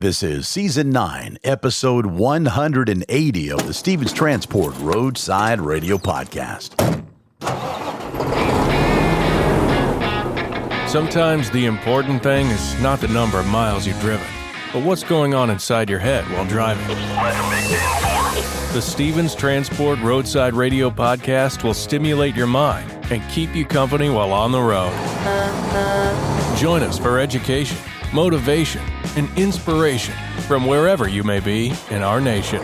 This is Season 9, Episode 180 of the Stevens Transport Roadside Radio Podcast. Sometimes the important thing is not the number of miles you've driven, but what's going on inside your head while driving. The Stevens Transport Roadside Radio Podcast will stimulate your mind and keep you company while on the road. Join us for education, motivation, and inspiration from wherever you may be in our nation.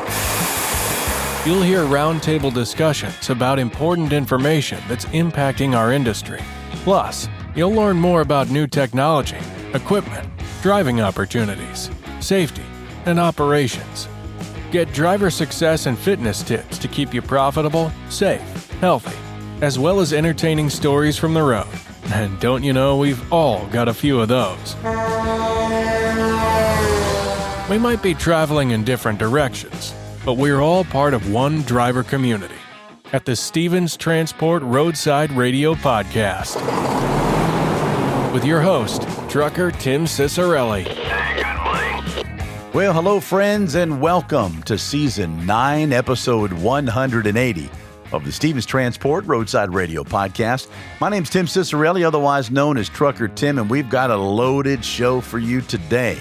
You'll hear roundtable discussions about important information that's impacting our industry. Plus, you'll learn more about new technology, equipment, driving opportunities, safety, and operations. Get driver success and fitness tips to keep you profitable, safe, healthy, as well as entertaining stories from the road. And don't you know, we've all got a few of those. We might be traveling in different directions, but we're all part of one driver community at the Stevens Transport Roadside Radio Podcast. With your host, trucker Tim Cicerelli. Well, hello, friends, and welcome to Season 9, Episode 180 of the Stevens Transport Roadside Radio Podcast. My name's Tim Cicerelli, otherwise known as Trucker Tim, and we've got a loaded show for you today.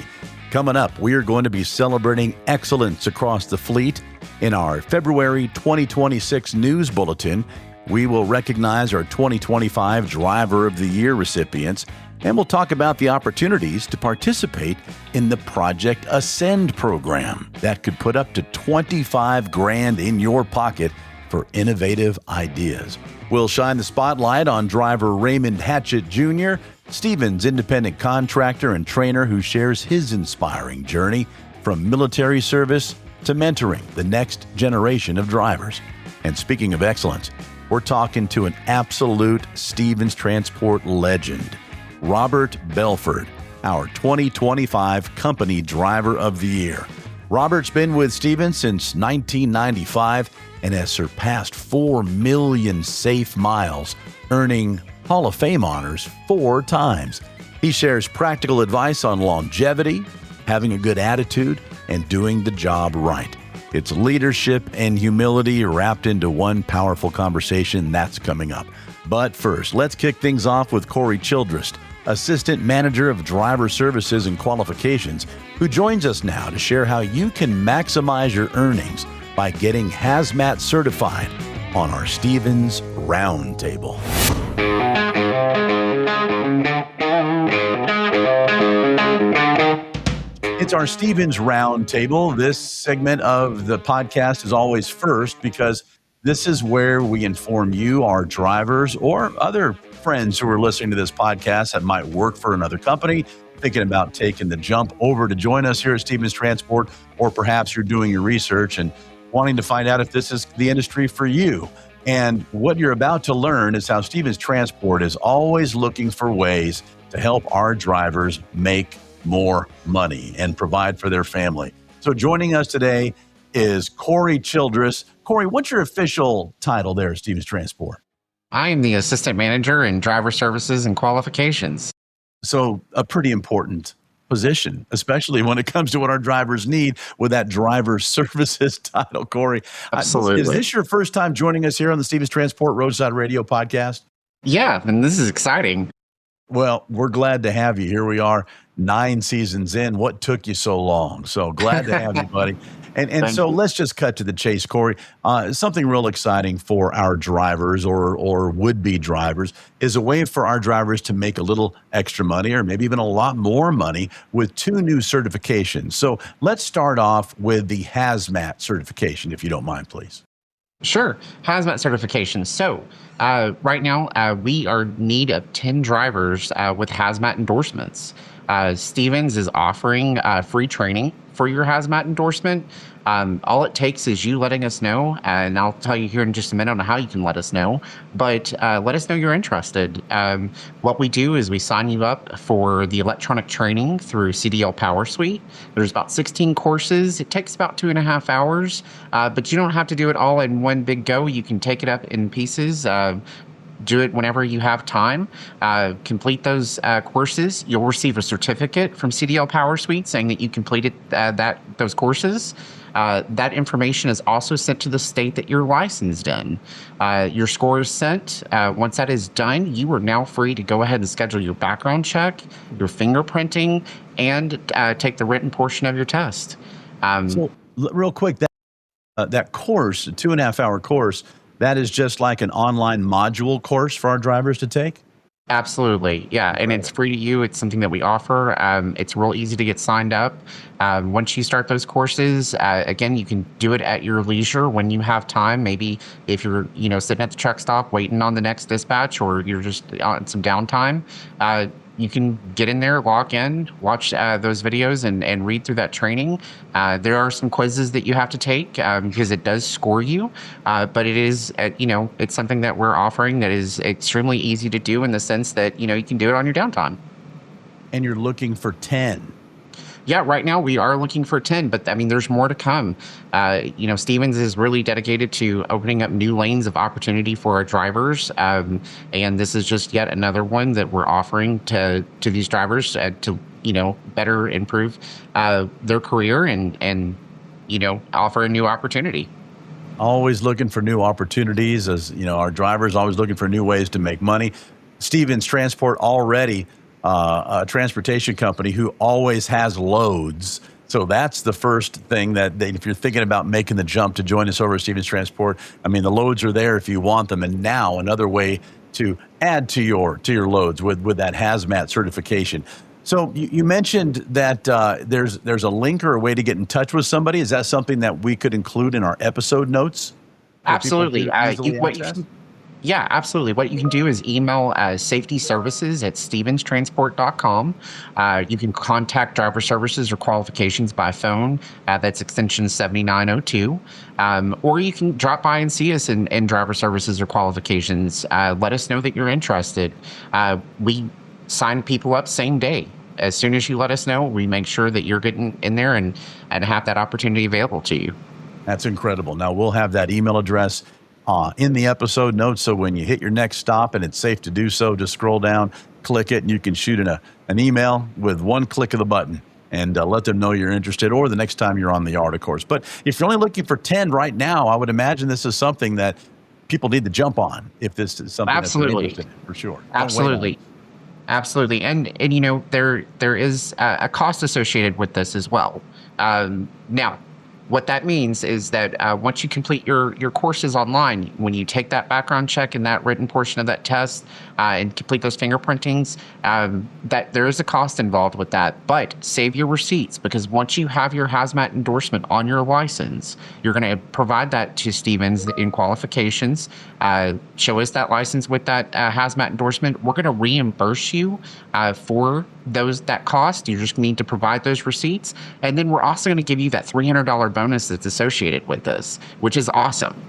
Coming up, we are going to be celebrating excellence across the fleet. In our February 2026 news bulletin, we will recognize our 2025 Driver of the Year recipients, and we'll talk about the opportunities to participate in the Project Ascend program that could put up to $25,000 in your pocket for innovative ideas. We'll shine the spotlight on driver Raymond Hatchett Jr., Stevens independent contractor and trainer who shares his inspiring journey from military service to mentoring the next generation of drivers. And speaking of excellence, we're talking to an absolute Stevens Transport legend, Robert Belford, our 2025 Company Driver of the Year. Robert's been with Stevens since 1995 and has surpassed 4 million safe miles, earning Hall of Fame honors 4 times. He shares practical advice on longevity, having a good attitude, and doing the job right. It's leadership and humility wrapped into one powerful conversation that's coming up. But first, let's kick things off with Corey Childress, Assistant Manager of Driver Services and Qualifications, who joins us now to share how you can maximize your earnings by getting Hazmat certified on our Stevens Roundtable. It's our Stevens Roundtable. This segment of the podcast is always first because this is where we inform you, our drivers, or other friends who are listening to this podcast that might work for another company, thinking about taking the jump over to join us here at Stevens Transport, or perhaps you're doing your research and wanting to find out if this is the industry for you. And what you're about to learn is how Stevens Transport is always looking for ways to help our drivers make more money and provide for their family. So joining us today is Corey Childress. Corey, what's your official title there at Stevens Transport? I am the Assistant Manager in Driver Services and Qualifications. So a pretty important position, especially when it comes to what our drivers need with that driver services title, Corey. Absolutely. Is this your first time joining us here on the Stevens Transport Roadside Radio Podcast? Yeah, and this is exciting. Well, we're glad to have you. Here we are, 9 seasons in. What took you so long? So glad to have you, buddy. And so let's just cut to the chase, Corey. Something real exciting for our drivers or would-be drivers is a way for our drivers to make a little extra money or maybe even a lot more money with 2 new certifications. So let's start off with the Hazmat certification, if you don't mind, please. Sure. Hazmat certification. So right now, we are in need of 10 drivers with Hazmat endorsements. Stevens is offering free training for your Hazmat endorsement. All it takes is you letting us know, and I'll tell you here in just a minute on how you can let us know, but let us know you're interested. What we do is we sign you up for the electronic training through CDL Power Suite. There's about 16 courses. It takes about 2.5 hours, but you don't have to do it all in one big go. You can take it up in pieces. do it whenever you have time. Complete those courses. You'll receive a certificate from CDL Power Suite saying that you completed those courses. That information is also sent to the state that you're licensed in. Your score is sent. Once that is done, you are now free to go ahead and schedule your background check, your fingerprinting, and take the written portion of your test. Real quick, that course, a 2.5-hour course, that is just like an online module course for our drivers to take? Absolutely. Yeah. And it's free to you. It's something that we offer. It's real easy to get signed up. Once you start those courses, again, you can do it at your leisure when you have time. Maybe if you're, sitting at the truck stop waiting on the next dispatch, or you're just on some downtime, you can get in there, log in, watch those videos and read through that training. There are some quizzes that you have to take because it does score you. But it is, it's something that we're offering that is extremely easy to do in the sense that, you can do it on your downtime. And you're looking for 10. Yeah, right now we are looking for 10, but there's more to come. Stevens is really dedicated to opening up new lanes of opportunity for our drivers. And this is just yet another one that we're offering to these drivers to, better improve their career and offer a new opportunity. Always looking for new opportunities, as our drivers always looking for new ways to make money. Stevens Transport already a transportation company who always has loads. So that's the first thing that if you're thinking about making the jump to join us over at Stevens Transport, the loads are there if you want them. And now another way to add to your loads with that Hazmat certification. So you mentioned that there's a link or a way to get in touch with somebody. Is that something that we could include in our episode notes? Absolutely. Yeah, absolutely. What you can do is email safety services at stevenstransport.com. You can contact driver services or qualifications by phone. That's extension 7902. Or you can drop by and see us in driver services or qualifications. Let us know that you're interested. We sign people up same day. As soon as you let us know, we make sure that you're getting in there and have that opportunity available to you. That's incredible. Now, we'll have that email address in the episode notes, so when you hit your next stop and it's safe to do so, just scroll down, click it, and you can shoot an email with one click of the button and let them know you're interested, or the next time you're on the yard, of course. But if you're only looking for 10 right now, I would imagine this is something that people need to jump on if this is something that's interesting, for sure. Absolutely. Absolutely. And there is a cost associated with this as well. Now, what that means is that once you complete your courses online, when you take that background check and that written portion of that test and complete those fingerprintings, that there is a cost involved with that. But save your receipts, because once you have your Hazmat endorsement on your license, you're going to provide that to Stevens in qualifications. Show us that license with that Hazmat endorsement. We're going to reimburse you for that cost. You just need to provide those receipts, and then we're also going to give you that $300 bonus that's associated with this, which is awesome.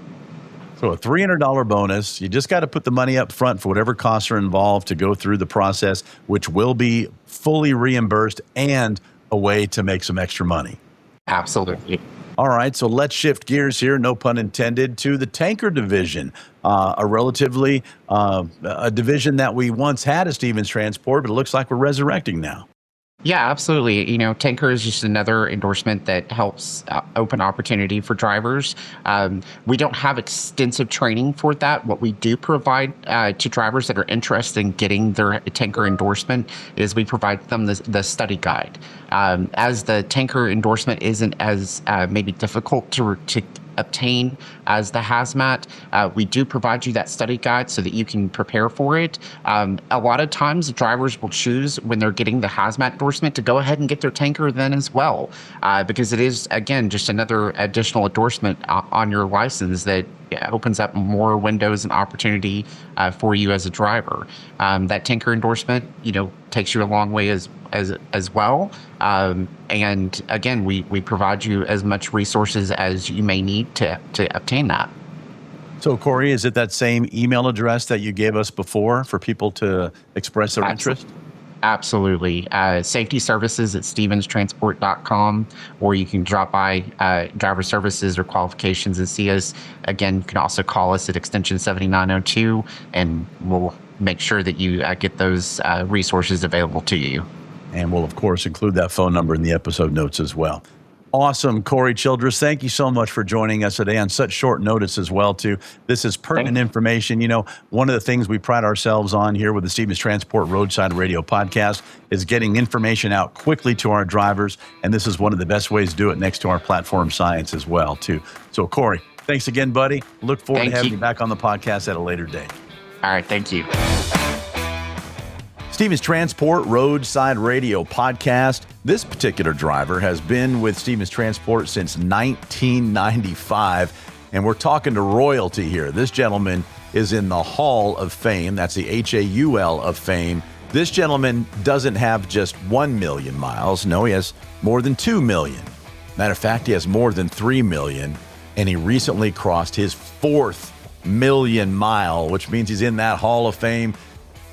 So a $300 bonus. You just got to put the money up front for whatever costs are involved to go through the process, which will be fully reimbursed, and a way to make some extra money. Absolutely. All right, so let's shift gears here, no pun intended, to the tanker division, a relatively a division that we once had at Stevens Transport, but it looks like we're resurrecting now. Yeah, absolutely. Tanker is just another endorsement that helps open opportunity for drivers. We don't have extensive training for that. What we do provide to drivers that are interested in getting their tanker endorsement is we provide them the study guide. As the tanker endorsement isn't as maybe difficult to obtain as the Hazmat, we do provide you that study guide so that you can prepare for it. A lot of times drivers will choose, when they're getting the Hazmat endorsement, to go ahead and get their tanker then as well, because it is, again, just another additional endorsement on your license that opens up more windows and opportunity for you as a driver. That tanker endorsement, takes you a long way as well. And again, we provide you as much resources as you may need to obtain that. So, Corey, is it that same email address that you gave us before for people to express their interest? Absolutely. Safety services at stevenstransport.com, or you can drop by driver services or qualifications and see us. Again, you can also call us at extension 7902, and we'll make sure that you get those resources available to you. And we'll, of course, include that phone number in the episode notes as well. Awesome. Corey Childress, thank you so much for joining us today on such short notice as well, too. This is pertinent information. You know, one of the things we pride ourselves on here with the Stevens Transport Roadside Radio podcast is getting information out quickly to our drivers, and this is one of the best ways to do it next to our platform science as well, too. So, Corey, thanks again, buddy. Look forward to having you back on the podcast at a later date. All right, thank you. Stevens Transport Roadside Radio podcast. This particular driver has been with Stevens Transport since 1995, and we're talking to royalty here. This gentleman is in the Hall of Fame. That's the HAUL of Fame. This gentleman doesn't have just 1 million miles. No, he has more than 2 million. Matter of fact, he has more than 3 million, and he recently crossed his 4th million mile, which means he's in that Hall of Fame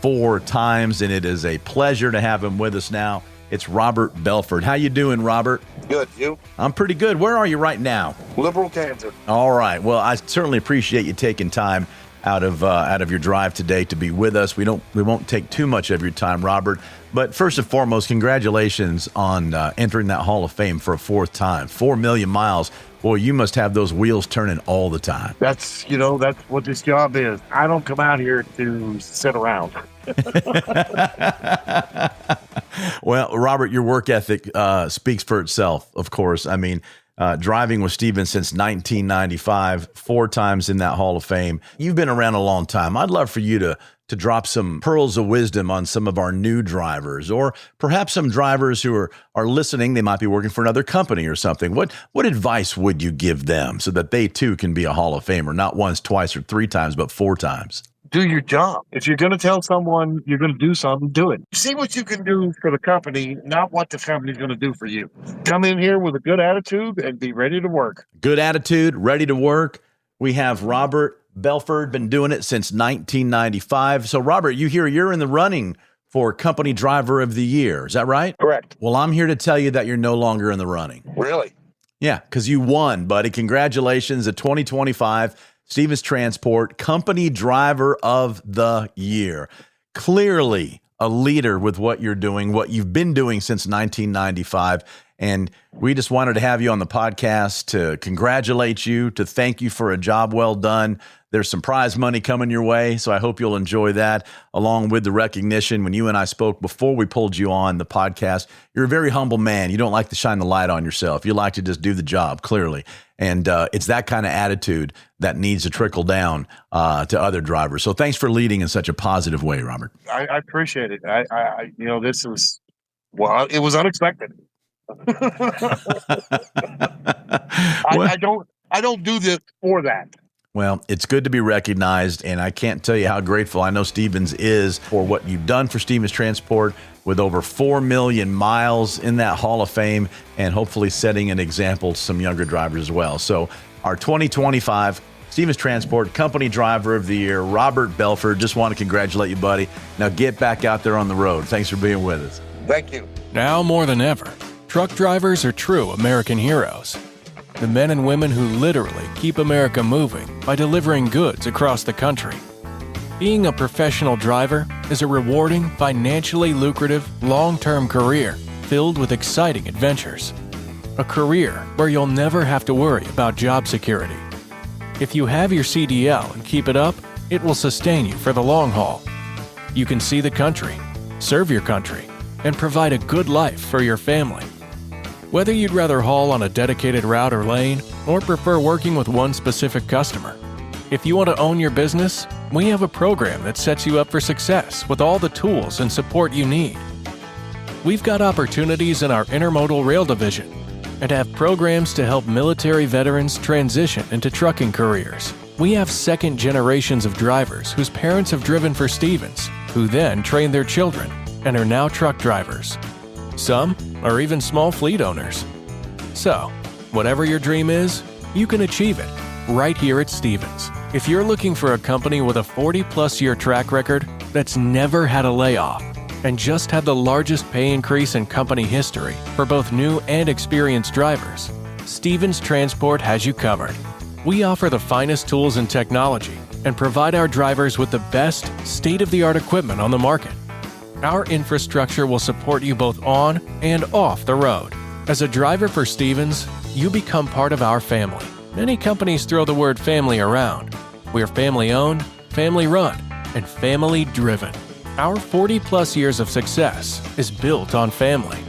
4 times, and it is a pleasure to have him with us now. It's Robert Belford. How you doing, Robert? Good. You? I'm pretty good. Where are you right now? Liberal, Kansas. All right. Well, I certainly appreciate you taking time out of your drive today to be with us. We won't take too much of your time, Robert. But first and foremost, congratulations on entering that Hall of Fame for a 4th time. 4 million miles. Boy, you must have those wheels turning all the time. That's what this job is. I don't come out here to sit around. Well, Robert, your work ethic speaks for itself, of course. I mean, driving with Stevens since 1995, 4 times in that Hall of Fame. You've been around a long time. I'd love for you to drop some pearls of wisdom on some of our new drivers, or perhaps some drivers who are listening. They might be working for another company or something. What advice would you give them so that they too can be a Hall of Famer, not once, twice, or 3 times, but 4 times? Do your job. If you're going to tell someone you're going to do something, do it. See what you can do for the company, not what the company's going to do for you. Come in here with a good attitude and be ready to work. Good attitude, ready to work. We have Robert Belford, been doing it since 1995. So, Robert, you're in the running for Company Driver of the Year. Is that right? Correct. Well, I'm here to tell you that you're no longer in the running. Really? Yeah, because you won, buddy. Congratulations. The 2025 Stevens Transport Company Driver of the Year. Clearly a leader with what you're doing, what you've been doing since 1995. And we just wanted to have you on the podcast to congratulate you, to thank you for a job well done. There's some prize money coming your way, so I hope you'll enjoy that, along with the recognition. When you and I spoke before we pulled you on the podcast, you're a very humble man. You don't like to shine the light on yourself. You like to just do the job, clearly. And it's that kind of attitude that needs to trickle down to other drivers. So thanks for leading in such a positive way, Robert. I appreciate it. This was, it was unexpected. I don't do this for that. Well, it's good to be recognized, and I can't tell you how grateful I know Stevens is for what you've done for Stevens Transport with over 4 million miles in that Hall of Fame, and hopefully setting an example to some younger drivers as well. So our 2025 Stevens Transport Company Driver of the Year, Robert Belford, just want to congratulate you, buddy. Now get back out there on the road. Thanks for being with us. Thank you. Now more than ever, truck drivers are true American heroes. The men and women who literally keep America moving by delivering goods across the country. Being a professional driver is a rewarding, financially lucrative, long-term career filled with exciting adventures. A career where you'll never have to worry about job security. If you have your CDL and keep it up, it will sustain you for the long haul. You can see the country, serve your country, and provide a good life for your family. Whether you'd rather haul on a dedicated route or lane, or prefer working with one specific customer, if you want to own your business, we have a program that sets you up for success with all the tools and support you need. We've got opportunities in our intermodal rail division and have programs to help military veterans transition into trucking careers. We have second generations of drivers whose parents have driven for Stevens, who then trained their children and are now truck drivers. Some are even small fleet owners. So, whatever your dream is, you can achieve it right here at Stevens. If you're looking for a company with a 40-plus year track record that's never had a layoff, and just had the largest pay increase in company history for both new and experienced drivers, Stevens Transport has you covered. We offer the finest tools and technology and provide our drivers with the best state-of-the-art equipment on the market. Our infrastructure will support you both on and off the road. As a driver for Stevens, you become part of our family. Many companies throw the word family around. We're family-owned, family-run, and family-driven. Our 40-plus years of success is built on family.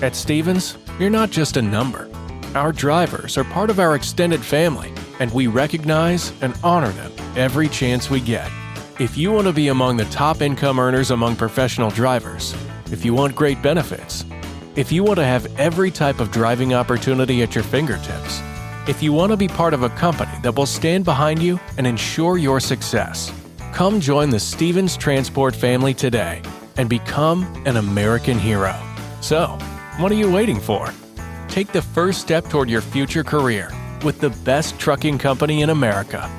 At Stevens, you're not just a number. Our drivers are part of our extended family, and we recognize and honor them every chance we get. If you want to be among the top income earners among professional drivers, if you want great benefits, if you want to have every type of driving opportunity at your fingertips, if you want to be part of a company that will stand behind you and ensure your success, come join the Stevens Transport family today and become an American hero. So, what are you waiting for? Take the first step toward your future career with the best trucking company in America.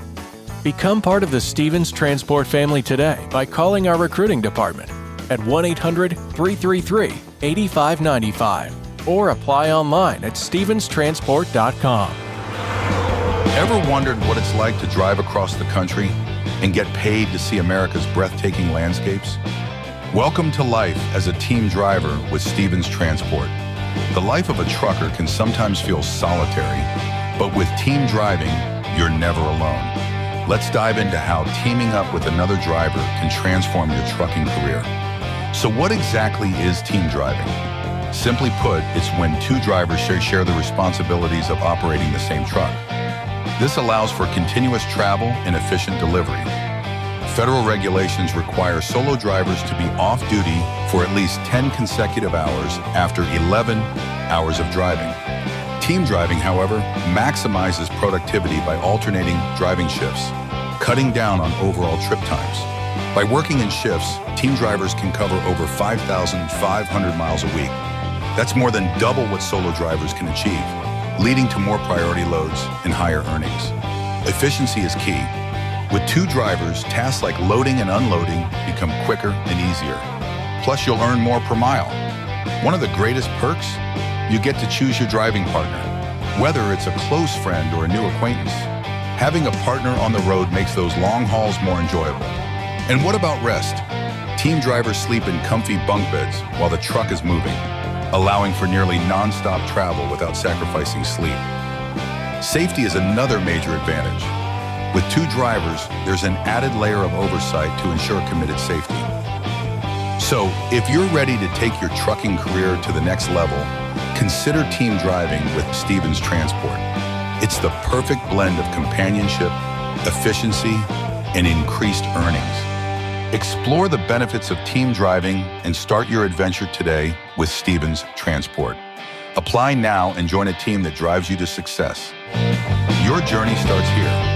Become part of the Stevens Transport family today by calling our recruiting department at 1-800-333-8595 or apply online at stevenstransport.com. Ever wondered what it's like to drive across the country and get paid to see America's breathtaking landscapes? Welcome to life as a team driver with Stevens Transport. The life of a trucker can sometimes feel solitary, but with team driving, you're never alone. Let's dive into how teaming up with another driver can transform your trucking career. So what exactly is team driving? Simply put, it's when two drivers share the responsibilities of operating the same truck. This allows for continuous travel and efficient delivery. Federal regulations require solo drivers to be off duty for at least 10 consecutive hours after 11 hours of driving. Team driving, however, maximizes productivity by alternating driving shifts, cutting down on overall trip times. By working in shifts, team drivers can cover over 5,500 miles a week. That's more than double what solo drivers can achieve, leading to more priority loads and higher earnings. Efficiency is key. With two drivers, tasks like loading and unloading become quicker and easier. Plus, you'll earn more per mile. One of the greatest perks? You get to choose your driving partner, whether it's a close friend or a new acquaintance. Having a partner on the road makes those long hauls more enjoyable. And what about rest? Team drivers sleep in comfy bunk beds while the truck is moving, allowing for nearly non-stop travel without sacrificing sleep. Safety is another major advantage. With two drivers, there's an added layer of oversight to ensure committed safety. So, if you're ready to take your trucking career to the next level, consider team driving with Stevens Transport. It's the perfect blend of companionship, efficiency, and increased earnings. Explore the benefits of team driving and start your adventure today with Stevens Transport. Apply now and join a team that drives you to success. Your journey starts here.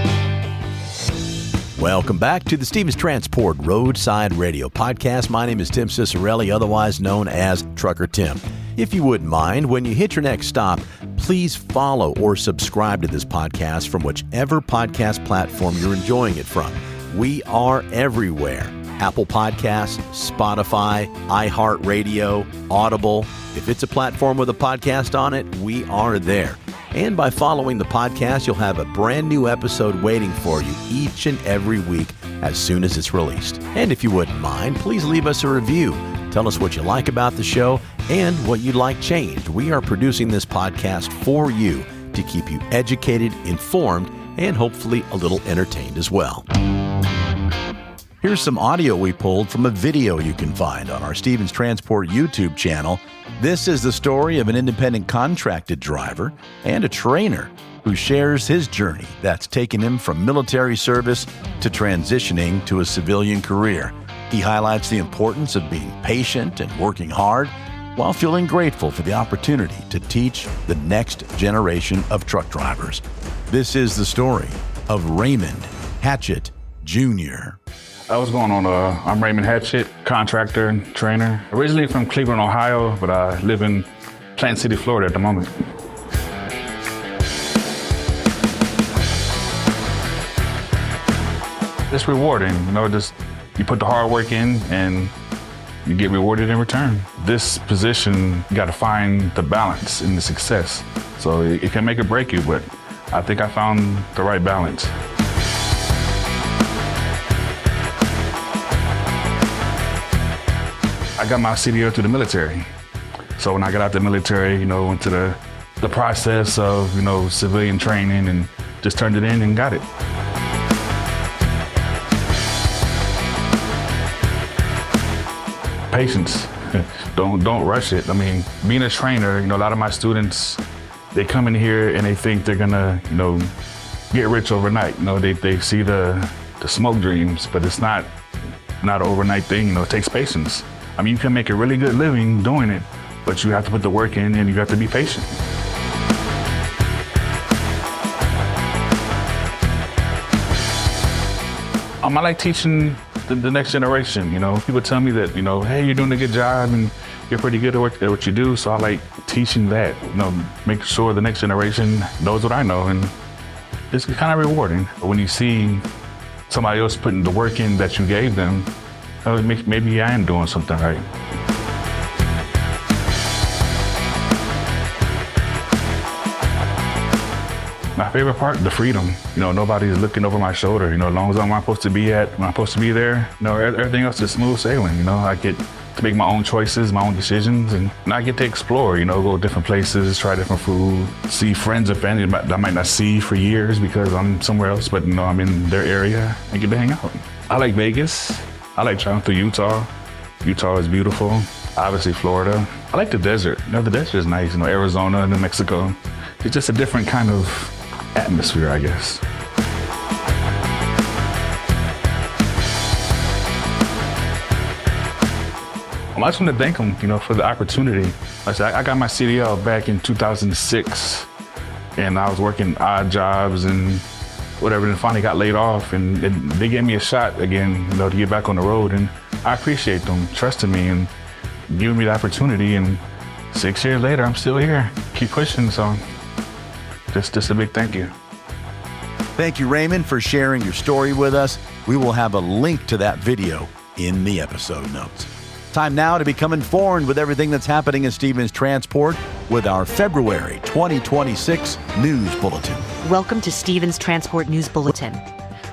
Welcome back to the Stevens Transport Roadside Radio Podcast. My name is Tim Cicerelli, otherwise known as Trucker Tim. If you wouldn't mind, when you hit your next stop, please follow or subscribe to this podcast from whichever podcast platform you're enjoying it from. We are everywhere. Apple Podcasts, Spotify, iHeartRadio, Audible. If it's a platform with a podcast on it, we are there. And by following the podcast, you'll have a brand new episode waiting for you each and every week as soon as it's released. And if you wouldn't mind, please leave us a review. Tell us what you like about the show and what you'd like changed. We are producing this podcast for you to keep you educated, informed, and hopefully a little entertained as well. Here's some audio we pulled from a video you can find on our Stevens Transport YouTube channel. This is the story of an independent contracted driver and a trainer who shares his journey that's taken him from military service to transitioning to a civilian career. He highlights the importance of being patient and working hard while feeling grateful for the opportunity to teach the next generation of truck drivers. This is the story of Raymond Hatchett Jr. What's going on? I'm Raymond Hatchett, contractor and trainer. Originally from Cleveland, Ohio, but I live in Plant City, Florida at the moment. It's rewarding, just you put the hard work in and you get rewarded in return. This position, you got to find the balance in the success. So it can make or break you, but I think I found the right balance. I got my CDO through the military. So when I got out the military, went to the process of, civilian training and just turned it in and got it. Patience. Don't rush it. I mean, being a trainer, a lot of my students, they come in here and they think they're gonna, get rich overnight. They see the smoke dreams, but it's not an overnight thing. It takes patience. I mean, you can make a really good living doing it, but you have to put the work in and you have to be patient. I like teaching the next generation. People tell me that, hey, you're doing a good job and you're pretty good at what you do. So I like teaching that, make sure the next generation knows what I know. And it's kind of rewarding when you see somebody else putting the work in that you gave them. Maybe I am doing something right. My favorite part, the freedom. Nobody's looking over my shoulder. As long as I'm supposed to be at, when I'm supposed to be there, everything else is smooth sailing. I get to make my own choices, my own decisions, and I get to explore, go different places, try different food, see friends and family that I might not see for years because I'm somewhere else, but I'm in their area and get to hang out. I like Vegas. I like traveling through Utah. Utah is beautiful. Obviously Florida. I like the desert. The desert is nice, Arizona, New Mexico. It's just a different kind of atmosphere, I guess. I just want to thank them, for the opportunity. Like I got my CDL back in 2006, and I was working odd jobs and whatever, and finally got laid off, and they gave me a shot again, to get back on the road, and I appreciate them trusting me and giving me the opportunity, and 6 years later, I'm still here, keep pushing, so just a big thank you. Thank you, Raymond, for sharing your story with us. We will have a link to that video in the episode notes. Time now to become informed with everything that's happening in Stevens Transport with our February 2026 News Bulletin. Welcome to Stevens Transport News Bulletin.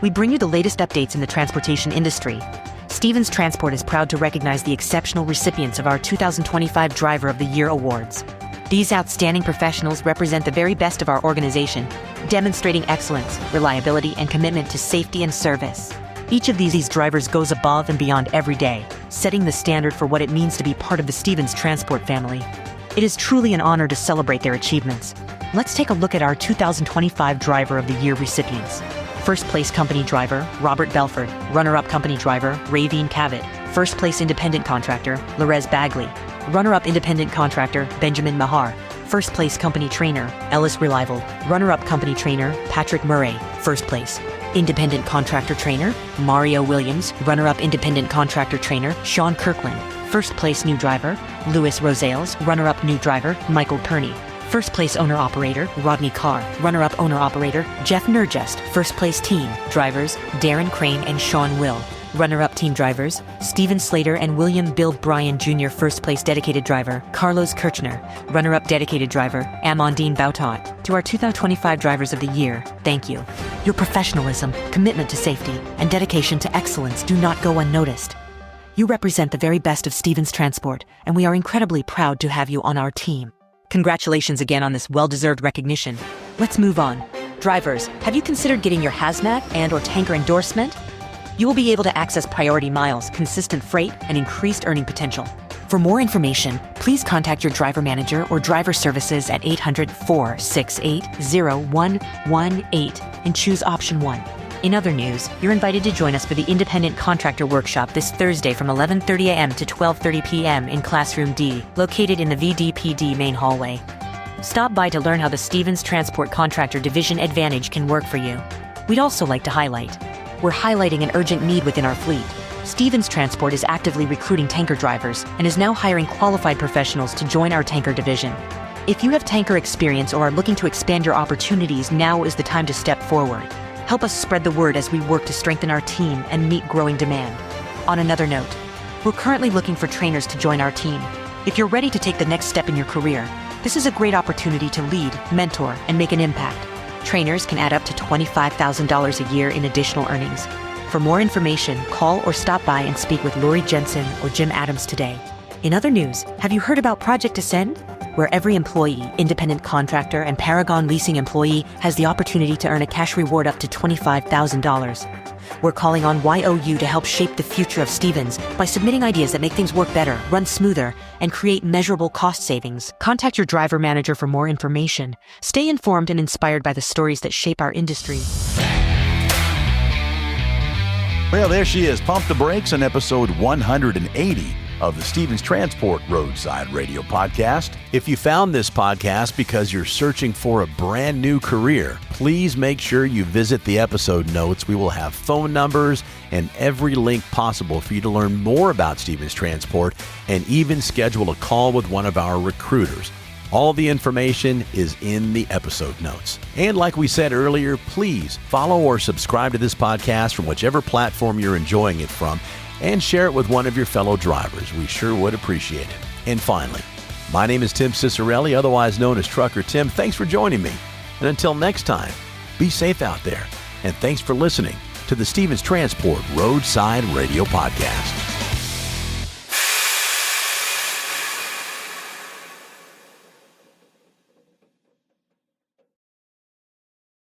We bring you the latest updates in the transportation industry. Stevens Transport is proud to recognize the exceptional recipients of our 2025 Driver of the Year Awards. These outstanding professionals represent the very best of our organization, demonstrating excellence, reliability, and commitment to safety and service. Each of these drivers goes above and beyond every day, setting the standard for what it means to be part of the Stevens Transport family. It is truly an honor to celebrate their achievements. Let's take a look at our 2025 Driver of the Year recipients. First place company driver, Robert Belford. Runner-up company driver, Raveen Cavett. First place independent contractor, Larez Bagley. Runner-up independent contractor, Benjamin Mahar. First place company trainer, Ellis Relival. Runner-up company trainer, Patrick Murray. First place. Independent contractor trainer, Mario Williams. Runner-up independent contractor trainer, Sean Kirkland. First place new driver, Louis Rosales. Runner-up new driver, Michael Perney. First place owner-operator, Rodney Carr. Runner-up owner-operator, Jeff Nurgest. First place team drivers, Darren Crane and Sean Will. Runner-up team drivers, Stephen Slater and William Bill Bryan Jr. First place dedicated driver, Carlos Kirchner. Runner-up dedicated driver, Amandine Bautot. To our 2025 Drivers of the Year, thank you. Your professionalism, commitment to safety, and dedication to excellence do not go unnoticed. You represent the very best of Stevens Transport, and we are incredibly proud to have you on our team. Congratulations again on this well-deserved recognition. Let's move on. Drivers, have you considered getting your Hazmat and/or tanker endorsement? You will be able to access priority miles, consistent freight, and increased earning potential. For more information, please contact your driver manager or driver services at 800-468-0118 and choose option 1. In other news, you're invited to join us for the Independent Contractor Workshop this Thursday from 11:30 a.m. to 12:30 p.m. in Classroom D, located in the VDPD main hallway. Stop by to learn how the Stevens Transport Contractor Division Advantage can work for you. We'd also like to highlight, we're highlighting an urgent need within our fleet. Stevens Transport is actively recruiting tanker drivers and is now hiring qualified professionals to join our tanker division. If you have tanker experience or are looking to expand your opportunities, now is the time to step forward. Help us spread the word as we work to strengthen our team and meet growing demand. On another note, We're currently looking for trainers to join our team. If you're ready to take the next step in your career, this is a great opportunity to lead, mentor, and make an impact. Trainers can add up to $25,000 a year in additional earnings. For more information, call or stop by and speak with Lori Jensen or Jim Adams today. In other news, have you heard about Project Ascend? Where every employee, independent contractor, and Paragon leasing employee has the opportunity to earn a cash reward up to $25,000. We're calling on YOU to help shape the future of Stevens by submitting ideas that make things work better, run smoother, and create measurable cost savings. Contact your driver manager for more information. Stay informed and inspired by the stories that shape our industry. Well, there she is. Pump the brakes on episode 180 of the Stevens Transport Roadside Radio Podcast. If you found this podcast because you're searching for a brand new career, please make sure you visit the episode notes. We will have phone numbers and every link possible for you to learn more about Stevens Transport and even schedule a call with one of our recruiters. All the information is in the episode notes. And like we said earlier, please follow or subscribe to this podcast from whichever platform you're enjoying it from, and share it with one of your fellow drivers. We sure would appreciate it. And finally, my name is Tim Cicerelli, otherwise known as Trucker Tim. Thanks for joining me. And until next time, be safe out there. And thanks for listening to the Stevens Transport Roadside Radio Podcast.